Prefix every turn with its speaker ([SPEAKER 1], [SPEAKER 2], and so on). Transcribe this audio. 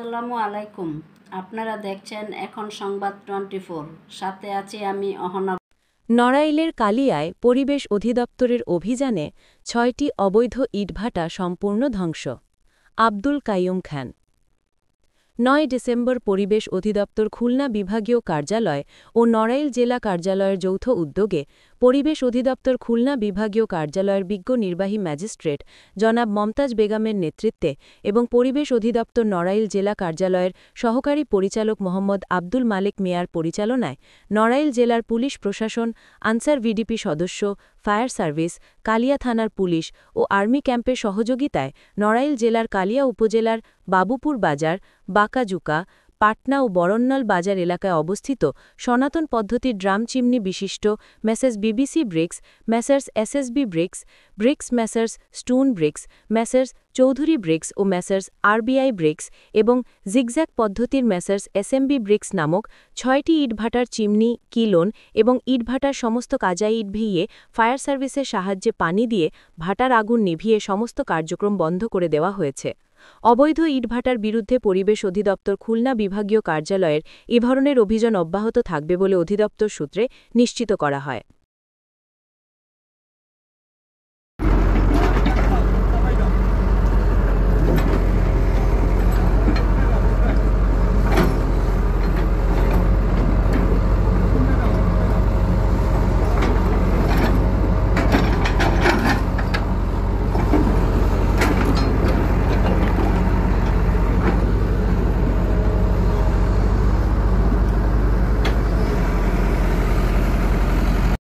[SPEAKER 1] আসসালামু আলাইকুম। আপনারা দেখছেন এখন সংবাদ 24, সাথে আছি আমি অহনা।
[SPEAKER 2] নড়াইলের কালিয়ায় পরিবেশ অধিদপ্তরের অভিযানে ৬টি অবৈধ ইটভাটা সম্পূর্ণ ধ্বংস। আব্দুল কাইয়ুম খান। ৯ ডিসেম্বর পরিবেশ অধিদপ্তর খুলনা বিভাগীয় কার্যালয় ও নড়াইল জেলা কার্যালয়ের যৌথ উদ্যোগে পরিবেশ অধিদপ্তর খুলনা বিভাগীয় কার্যালয়ের বিজ্ঞ নির্বাহী ম্যাজিস্ট্রেট জনাব মমতাজ বেগমের নেতৃত্বে এবং পরিবেশ অধিদপ্তর নড়াইল জেলা কার্যালয়ের সহকারী পরিচালক মোহাম্মদ আব্দুল মালেক মিয়ার পরিচালনায় নড়াইল জেলার পুলিশ প্রশাসন, আনসার ভিডিপি সদস্য, ফায়ার সার্ভিস, কালিয়া থানার পুলিশ ও আর্মি ক্যাম্পের সহযোগিতায় নড়াইল জেলার কালিয়া উপজেলার বাবুপুর বাজার, বাঁকাজুকা, পাটনা ও বরন্নল বাজার এলাকায় অবস্থিত সনাতন পদ্ধতির ড্রাম চিমনি বিশিষ্ট messrs BBC bricks, messrs SSB bricks, bricks messrs stone bricks, messrs Chowdhury bricks ও মেসার্স আরবিআই ব্রিক্স এবং জিগজ্যাগ পদ্ধতির মেসার্স এসএমবি ব্রিক্স নামক ৬টি ইটভাটার চিমনি, কিলোন এবং ইটভাটার সমস্ত কাজা ইট ভিইয়ে ফায়ার সার্ভিসের সাহায্যে পানি দিয়ে ভাটার আগুন নিভিয়ে সমস্ত কার্যক্রম বন্ধ করে দেওয়া হয়েছে। অবৈধ ইটভাটার বিরুদ্ধে পরিবেশ অধিদপ্তর খুলনা বিভাগীয় কার্যালয়ের এ ধরনের অভিযান অব্যাহত থাকবে বলে অধিদপ্তর সূত্রে নিশ্চিত করা হয়।